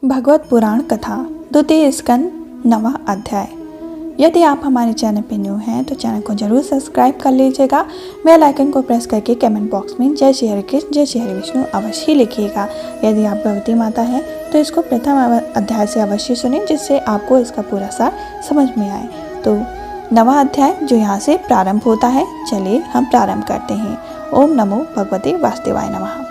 भगवत पुराण कथा द्वितीय स्कंद 9वां अध्याय। यदि आप हमारे चैनल पर न्यू हैं तो चैनल को जरूर सब्सक्राइब कर लीजिएगा। बेल आइकन को प्रेस करके कमेंट बॉक्स में जय श्री हरि कृष्ण जय श्री हरि विष्णु अवश्य ही लिखिएगा। यदि आप भगवती माता हैं तो इसको प्रथम अध्याय से अवश्य सुनें, जिससे आपको इसका पूरा सार समझ में आए। तो 9वां अध्याय जो यहाँ से प्रारंभ होता है, चलिए हम प्रारंभ करते हैं। ओम नमो भगवते वासुदेवाय नमः।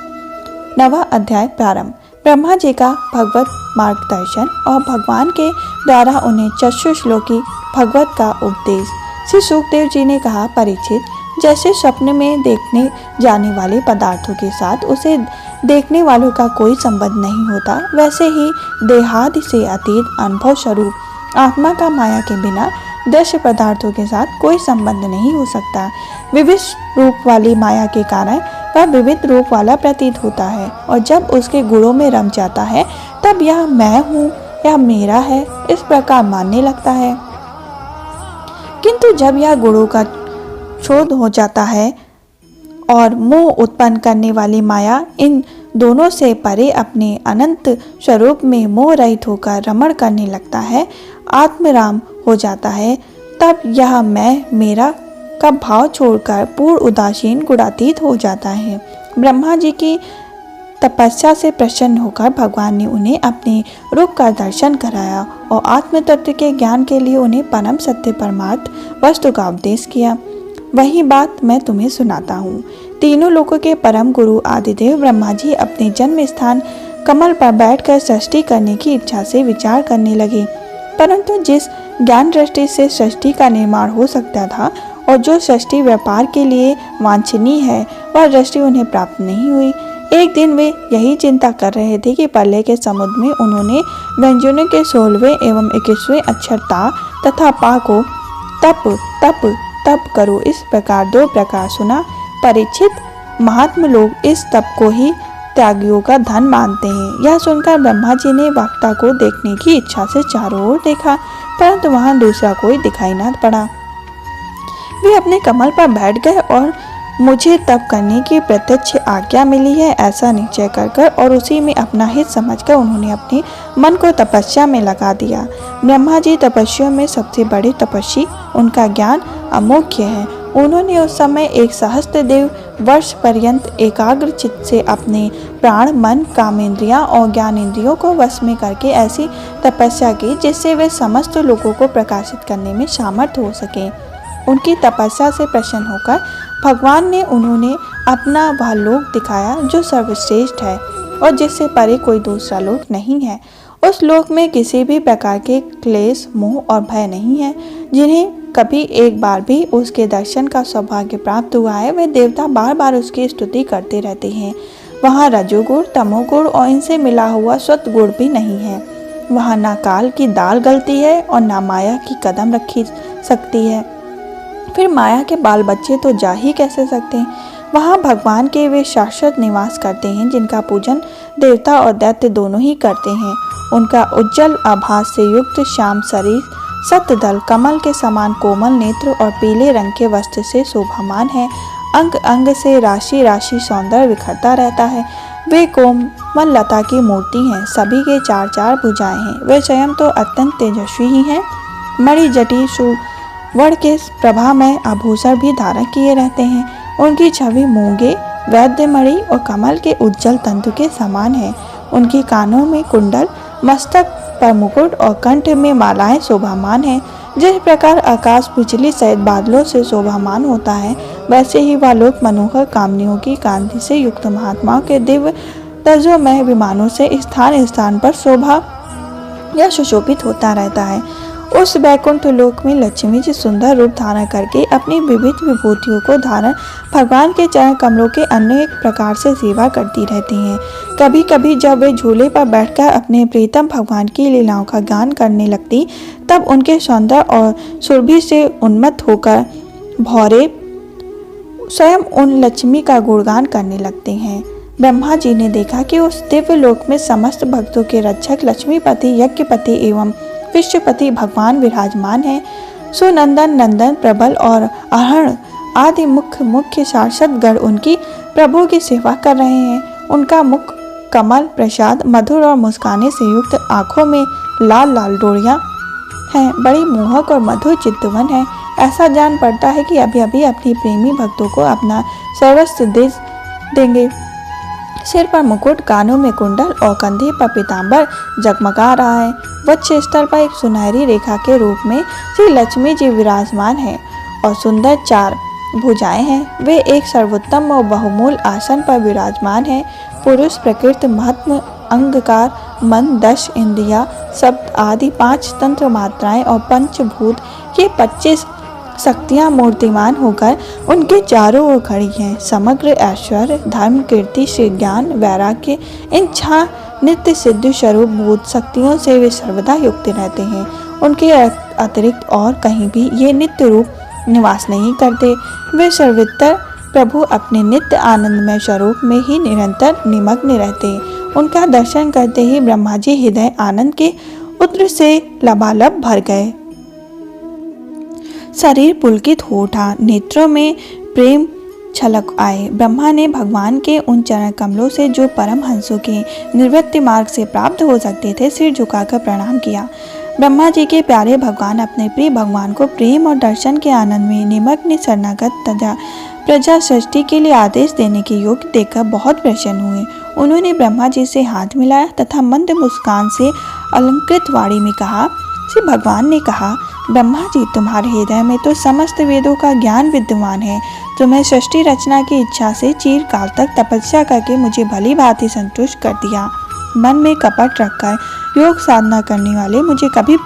9वां अध्याय प्रारंभ। ब्रह्मा जी का भगवत मार्गदर्शन और भगवान के द्वारा उन्हें चतुश्लोकी भगवत का उपदेश। श्री सुखदेव जी ने कहा, परीक्षित, जैसे स्वप्न में देखने जाने वाले पदार्थों के साथ उसे देखने वालों का कोई संबंध नहीं होता, वैसे ही देहादि से अतीत अनुभव स्वरूप आत्मा का माया के बिना दृश्य पदार्थों के साथ कोई संबंध नहीं हो सकता। विविध रूप वाली माया के कारण वह विविध रूप वाला प्रतीत होता है, और जब उसके गुणों में रम जाता है तब यह मैं हूँ, यह मेरा है, इस प्रकार मानने लगता है। किंतु जब यह गुणों का क्षोध हो जाता है और मोह उत्पन्न करने वाली माया इन दोनों से परे अपने अनंत स्वरूप में मोह रहित होकर रमण करने लगता है, आत्मराम हो जाता है, तब यह मैं मेरा का भाव छोड़कर पूर्ण उदासीन गुणातीत हो जाता है। ब्रह्मा जी की तपस्या से प्रसन्न होकर भगवान ने उन्हें अपने रूप का दर्शन कराया और आत्म तत्व के ज्ञान के लिए उन्हें परम सत्य परमार्थ वस्तु का उपदेश किया। वही बात मैं तुम्हें सुनाता हूँ। तीनों लोकों के परम गुरु आदिदेव ब्रह्मा जी अपने जन्म स्थान कमल पर बैठकर सृष्टि करने की इच्छा से विचार करने लगे, परंतु जिस ज्ञान दृष्टि से सृष्टि का निर्माण हो सकता था और जो सृष्टि व्यापार के लिए वांछनीय है, वह दृष्टि उन्हें प्राप्त नहीं हुई। एक दिन वे यही चिंता कर रहे थे कि प्रलय के समुद्र में उन्होंने व्यंजनों के 16वें एवं 21वें अक्षर ता तथा पा को तप तप तप करो इस प्रकार 2 प्रकार सुना। परीक्षित, महात्मा लोग इस तप को ही त्यागियों का धन मानते हैं। यह सुनकर ब्रह्मा जी ने वक्ता को देखने की इच्छा से चारों ओर देखा, परंतु वहां दूसरा कोई दिखाई न पड़ा। वे अपने कमल पर बैठ गए और मुझे तप करने की प्रत्यक्ष आज्ञा मिली है ऐसा निश्चय कर और उसी में अपना हित समझकर उन्होंने अपने मन को तपस्या में लगा दिया। ब्रह्मा जी तपस्वियों में सबसे बड़े तपस्वी, उनका ज्ञान अमोघ्य है। उन्होंने उस समय 1 सहस्त्र वर्ष पर्यंत एकाग्र चित्त से अपने प्राण, मन, कामेंद्रियां और ज्ञानेंद्रियों को वश में करके ऐसी तपस्या की जिससे वे समस्त लोगों को प्रकाशित करने में सामर्थ्य हो सके। उनकी तपस्या से प्रसन्न होकर भगवान ने उन्होंने अपना वह लोक दिखाया जो सर्वश्रेष्ठ है और जिससे परे कोई दूसरा लोक नहीं है। उस लोक में किसी भी प्रकार के क्लेश, मोह और भय नहीं है। जिन्हें कभी एक बार भी उसके दर्शन का सौभाग्य प्राप्त हुआ है, वे देवता बार बार उसकी स्तुति करते रहते हैं। वहाँ रजोगुण, तमोगुण और इनसे मिला हुआ सत्गुण भी नहीं है। वहाँ ना काल की दाल गलती है और ना माया की कदम रखी सकती है। फिर माया के बाल बच्चे तो जा ही कैसे सकते हैं। वहाँ भगवान के वे शाश्वत निवास करते हैं, जिनका पूजन देवता और दैत्य दोनों ही करते हैं। उनका उज्जवल आभास से युक्त श्याम शरीर, सतदल कमल के समान कोमल नेत्र और पीले रंग के वस्त्र से शोभामान है। अंग अंग से राशि राशि सौंदर्य बिखरता रहता है। वे कोमल लता की मूर्ति हैं, सभी के 4-4 भुजाएं हैं। वे स्वयं तो अत्यंत तेजस्वी ही हैं। मणि जटी वर्ण के प्रभा में आभूषण भी धारण किए रहते हैं। उनकी छवि मूंगे, वैद्यमणि और कमल के उज्जवल तंतु के समान है। उनके कानों में कुंडल, मस्तक पर मुकुट और कंठ में मालाएं शोभामान है। जिस प्रकार आकाश बिजली सहित बादलों से शोभामान होता है, वैसे ही वह लोक मनोहर कामनियों की कांति से युक्त महात्माओं के दिव्य तेजोमय विमानों से स्थान स्थान पर शोभा या सुशोभित होता रहता है। उस वैकुंठ लोक में लक्ष्मी जी सुंदर रूप धारण करके अपनी विविध विभूतियों को धारण भगवान के चरण कमलों के अनेक प्रकार से सेवा करती रहती हैं। कभी कभी जब वे झूले पर बैठकर अपने प्रीतम भगवान की लीलाओं का गान करने लगती, तब उनके सौंदर्य और सुरभि से उन्मत्त होकर भौरे स्वयं उन लक्ष्मी का गुणगान करने लगते हैं। ब्रह्मा जी ने देखा कि उस दिव्य लोक में समस्त भक्तों के रक्षक लक्ष्मीपति, यज्ञपति एवं विश्वपति भगवान विराजमान है। सुनंदन, नंदन, प्रबल और अहर्ण आदि मुख्य शासक गण उनकी प्रभु की सेवा कर रहे हैं। उनका मुख कमल प्रसाद, मधुर और मुस्काने से युक्त आंखों में लाल लाल डोरियां हैं, बड़ी मोहक और मधुर चित्तवन है। ऐसा जान पड़ता है कि अभी अभी अपनी प्रेमी भक्तों को अपना सर्वस्व दे देंगे। सिर पर मुकुट, कानों में कुंडल और कंधे पर पीतांबर जगमगा रहा है। वक्ष स्थल पर एक सुनहरी रेखा के रूप में श्री लक्ष्मी जी विराजमान है और सुंदर 4 भुजाएं हैं। वे एक सर्वोत्तम और बहुमूल आसन पर विराजमान हैं। पुरुष प्रकृति, महत्व, अंगकार, मन, 10 इंद्रिया, शब्द आदि 5 तंत्र मात्राएं और पंचभूत ये 25 शक्तियां मूर्तिमान होकर उनके चारों ओर खड़ी हैं। समग्र ऐश्वर्य, धर्म, कीर्ति, श्री ज्ञान, वैराग्य, इन 6 नित्य सिद्ध स्वरूप भूत शक्तियों से वे सर्वदा युक्त रहते हैं। उनके अतिरिक्त और कहीं भी ये नित्य रूप निवास नहीं करते। वे सर्वत्र प्रभु अपने नित्य आनंदमय स्वरूप में ही निरंतर निमग्न रहते। उनका दर्शन करते ही ब्रह्मा जी हृदय आनंद के उद्र से लबालब भर गए। शरीर पुलकित हो उठा, नेत्रों में प्रेम छलक आए। ब्रह्मा ने भगवान के उन चरण कमलों से जो परम हंसों के निवृत्ति मार्ग से प्राप्त हो सकते थे सिर झुकाकर प्रणाम किया। ब्रह्मा जी के प्यारे भगवान अपने प्रिय भगवान को प्रेम और दर्शन के आनंद में निमग्न शरणागत तथा प्रजा सृष्टि के लिए आदेश देने के योग्य देखकर बहुत प्रसन्न हुए। उन्होंने ब्रह्मा जी से हाथ मिलाया तथा मंद मुस्कान से अलंकृत वाणी में कहा। श्री भगवान ने कहा, ब्रह्मा जी, तुम्हारे हृदय में तो समस्त वेदों का ज्ञान विद्यमान है। तुम्हें सृष्टि रचना की इच्छा से चिरकाल तक तपस्या करके मुझे भली भांति संतुष्ट कर दिया। मन में कपट रखकर योग साधना करने वाले मुझे कभी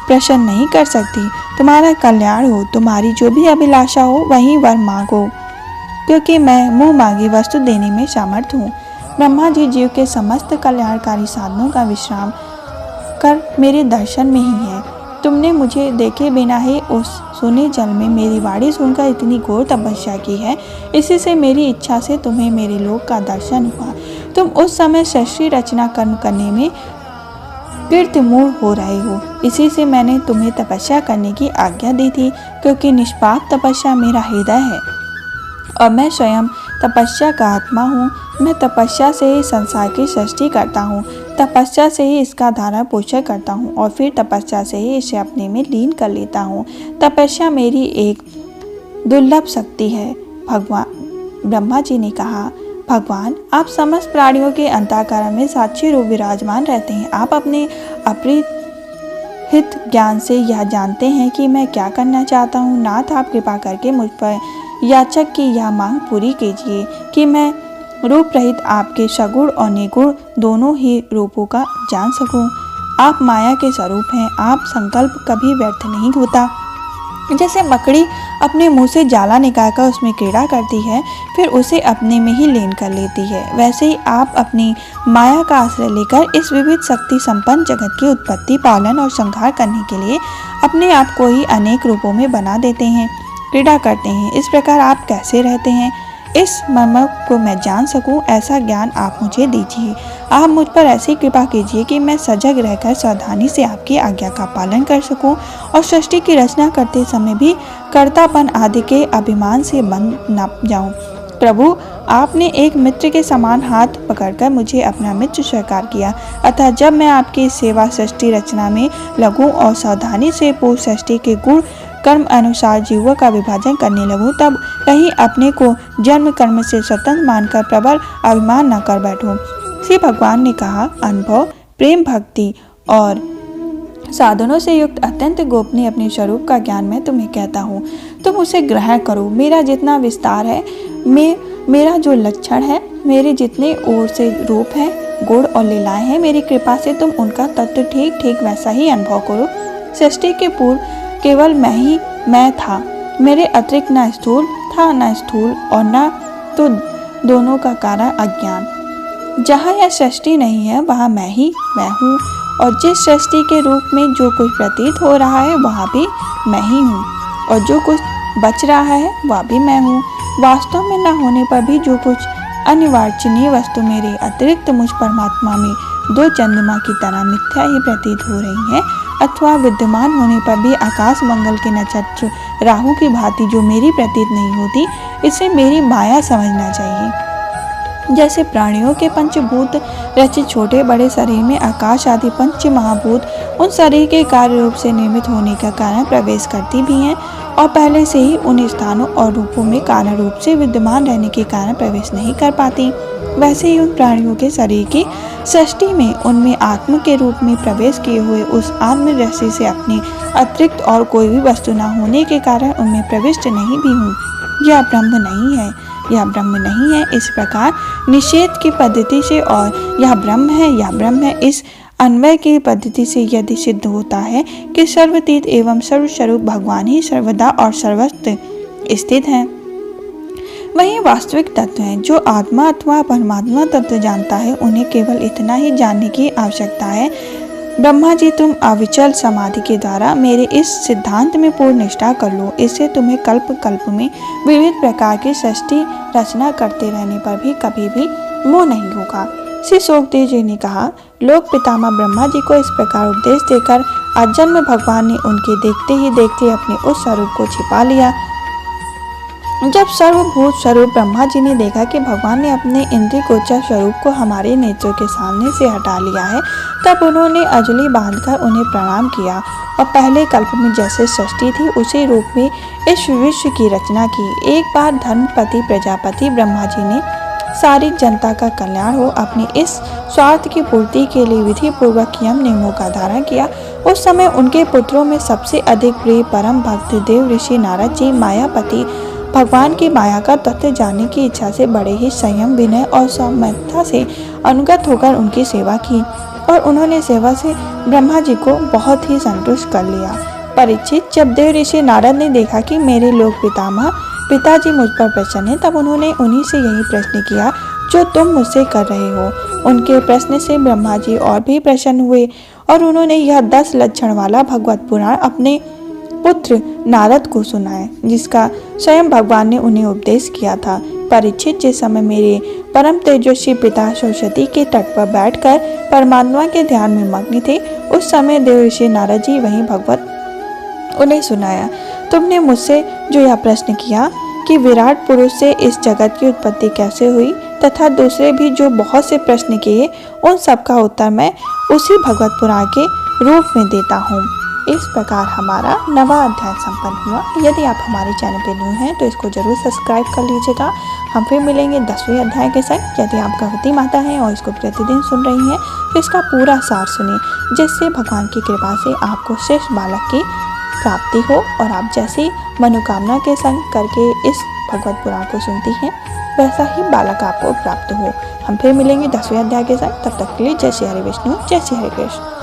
प्रसन्न नहीं कर सकती। तुम्हारा कल्याण हो, तुम्हारी जो भी अभिलाषा हो वही वर मांगो, क्योंकि मैं मुंह मांगी वस्तु देने में समर्थ हूँ। ब्रह्मा जी जीव के समस्त कल्याणकारी साधनों का विश्राम कर मेरे दर्शन में ही है। तुमने मुझे देखे बिना ही उस सुने जल में मेरी वाणी सुनकर इतनी घोर तपस्या की है। इसी से मेरी इच्छा से तुम्हें मेरे लोक का दर्शन हुआ। तुम उस समय सृष्टि रचना कर्म करने में कीर्तिमूढ़ हो रहे हो। इसी से मैंने तुम्हें तपस्या करने की आज्ञा दी थी, क्योंकि निष्पाप तपस्या मेरा हृदय है और मैं स्वयं तपस्या का आत्मा हूँ। मैं तपस्या से ही संसार की सृष्टि करता हूँ, तपस्या से ही इसका धारण पोषण करता हूँ और फिर तपस्या से ही इसे अपने में लीन कर लेता हूँ। तपस्या मेरी एक दुर्लभ शक्ति है। भगवान ब्रह्मा जी ने कहा, भगवान, आप समस्त प्राणियों के अंतःकरण में साक्षी रूप विराजमान रहते हैं। आप अपने अपरिहित ज्ञान से यह जानते हैं कि मैं क्या करना चाहता हूँ। नाथ, आप कृपा करके मुझ पर याचक की यह मांग पूरी कीजिए कि मैं रूप रहित आपके सगुण और निगुण दोनों ही रूपों का जान सकूं। आप माया के स्वरूप हैं। आप संकल्प कभी व्यर्थ नहीं होता। जैसे मकड़ी अपने मुंह से जाला निकालकर उसमें क्रीड़ा करती है, फिर उसे अपने में ही लीन कर लेती है, वैसे ही आप अपनी माया का आश्रय लेकर इस विविध शक्ति संपन्न जगत की उत्पत्ति, पालन और संहार करने के लिए अपने आप को ही अनेक रूपों में बना देते हैं, क्रीड़ा करते हैं। इस प्रकार आप कैसे रहते हैं, इस मर्म को मैं जान सकूं, ऐसा ज्ञान आप मुझे दीजिए। आप मुझ पर ऐसी कृपा कीजिए कि मैं सजग रहकर सावधानी से आपकी आज्ञा का पालन कर सकूं और सृष्टि की रचना करते समय भी कर्तापन आदि के अभिमान से बंध न जाऊं। प्रभु, आपने एक मित्र के समान हाथ पकड़कर मुझे अपना मित्र स्वीकार किया, अतः जब मैं आपकी सेवा सृष्टि रचना में लगूं और सावधानी से पूर्व सृष्टि के गुण कर्म अनुसार जीवों का विभाजन करने लगूं, तब कहीं अपने को जन्म कर्म से स्वतंत्र मानकर प्रबल अभिमान न कर बैठूं। श्री भगवान ने कहा, अनुभव, प्रेम, भक्ति और साधनों से युक्त अत्यंत गोपनीय अपने स्वरूप का ज्ञान मैं तुम्हें कहता हूँ। तुम उसे ग्रहण करो। मेरा जितना विस्तार है, मेरा जो लक्षण है, मेरे जितने ओर से रूप है, गुण और लीलाएं हैं, मेरी कृपा से तुम उनका तत्व ठीक ठीक वैसा ही अनुभव करो। सृष्टि के पूर्व केवल मैं ही मैं था। मेरे अतिरिक्त न स्थूल था न स्थूल और न तो दोनों का कारण अज्ञान। जहाँ यह सृष्टि नहीं है वहाँ मैं ही मैं हूँ, और जिस सृष्टि के रूप में जो कुछ प्रतीत हो रहा है वहाँ भी मैं ही हूँ, और जो कुछ बच रहा है वह भी मैं हूँ। वास्तव में न होने पर भी जो कुछ अनिवार्चनीय वस्तु मेरे अतिरिक्त मुझ परमात्मा में दो चंद्रमा की तरह मिथ्या ही प्रतीत हो रही हैं, अथवा विद्यमान होने पर भी आकाश मंगल के नक्षत्र राहु की भांति जो मेरी प्रतीत नहीं होती, इसे मेरी माया समझना चाहिए। जैसे प्राणियों के पंचभूत रचित छोटे बड़े शरीर में आकाश आदि पंच महाभूत उन शरीर के कार्य रूप से निर्मित होने का कारण प्रवेश करती भी हैं और पहले से ही उन स्थानों और रूपों में कारण रूप से विद्यमान रहने के कारण प्रवेश नहीं कर पाती, वैसे ही उन प्राणियों के शरीर की सृष्टि में उनमें आत्म के रूप में प्रवेश किए हुए उस आत्म राशि से अपने अतिरिक्त और कोई भी वस्तु न होने के कारण उनमें प्रविष्ट नहीं भी हूँ। यह ब्रह्म नहीं है, यह ब्रह्म नहीं है। इस प्रकार निषेध की पद्धति से और यह ब्रह्म है, यह ब्रह्म है, इस अन्वय की पद्धति से यदि सिद्ध होता है कि सर्वतीत एवं सर्वस्वरूप भगवान ही सर्वदा और सर्वत्र स्थित हैं, वही वास्तविक तत्व हैं। जो आत्मा अथवा परमात्मा तत्व जानता है उन्हें केवल इतना ही जानने की आवश्यकता है, ब्रह्मा जी तुम अविचल समाधि के द्वारा मेरे इस सिद्धांत में पूर्ण निष्ठा कर लो, इससे तुम्हें कल्प कल्प में विविध प्रकार की सृष्टि रचना करते रहने पर भी कभी भी मोह नहीं होगा। श्री शोकदेव जी ने कहा, लोक पितामह ब्रह्मा जी को इस प्रकार उपदेश देकर अजन्म भगवान ने उनके देखते ही देखते अपने उस स्वरूप को छिपा लिया। जब सर्वभूत स्वरूप ब्रह्मा जी ने देखा कि भगवान ने अपने इंद्रिय गोचर स्वरूप को हमारे नेत्रों के सामने से हटा लिया है, तब उन्होंने अंजलि बांधकर उन्हें प्रणाम किया और पहले कल्प में जैसे सृष्टि थी उसी रूप में इस विश्व की रचना की। एक बार धर्मपति प्रजापति ब्रह्मा जी ने सारी जनता का कल्याण हो अपनी इस स्वार्थ की पूर्ति के लिए विधि पूर्वक यम नियमों का धारण किया। उस समय उनके पुत्रों में सबसे अधिक प्रिय परम भक्त देव ऋषि नारद जी मायापति भगवान की माया का तत्व जानने की इच्छा से बड़े ही संयम विनय और सौम्यता से अनुगत होकर उनकी सेवा की और उन्होंने सेवा से ब्रह्मा जी को बहुत ही संतुष्ट कर लिया। परीक्षित, जब देव ऋषि नारद ने देखा कि मेरे लोक पितामह पिताजी मुझ पर प्रसन्न है, तब उन्होंने उन्हीं से यही प्रश्न किया जो तुम मुझसे कर रहे हो। उनके प्रश्न से ब्रह्मा जी और भी प्रसन्न हुए और उन्होंने यह 10 लक्षण वाला भगवत पुराण अपने पुत्र नारद को सुनाया, जिसका स्वयं भगवान ने उन्हें उपदेश किया था। परीक्षित, जिस समय मेरे परम तेजस्वी पिता सरस्वती के तट पर बैठकर परमात्मा के ध्यान में मग्न थे, उस समय देव ऋषि नारद जी वहीं भगवत उन्हें सुनाया। तुमने मुझसे जो यह प्रश्न किया कि विराट पुरुष से इस जगत की उत्पत्ति कैसे हुई तथा दूसरे भी जो बहुत से प्रश्न किए, उन सब का उत्तर मैं उसी भगवत पुराण के रूप में देता हूँ। इस प्रकार हमारा नवा अध्याय संपन्न हुआ। यदि आप हमारे चैनल पर न्यू हैं तो इसको जरूर सब्सक्राइब कर लीजिएगा। हम फिर मिलेंगे 10वें अध्याय के साथ। यदि आप गर्भवती माता हैं और इसको प्रतिदिन सुन रही हैं तो इसका पूरा सार सुनिए, जिससे भगवान की कृपा से आपको श्रेष्ठ बालक की प्राप्ति हो और आप जैसी मनोकामना के संग करके इस भगवत पुराण को सुनती हैं वैसा ही बालक आपको प्राप्त हो। हम फिर मिलेंगे 10वें अध्याय के साथ। तब तक के लिए जय श्री हरि विष्णु, जय श्री हरि कृष्ण।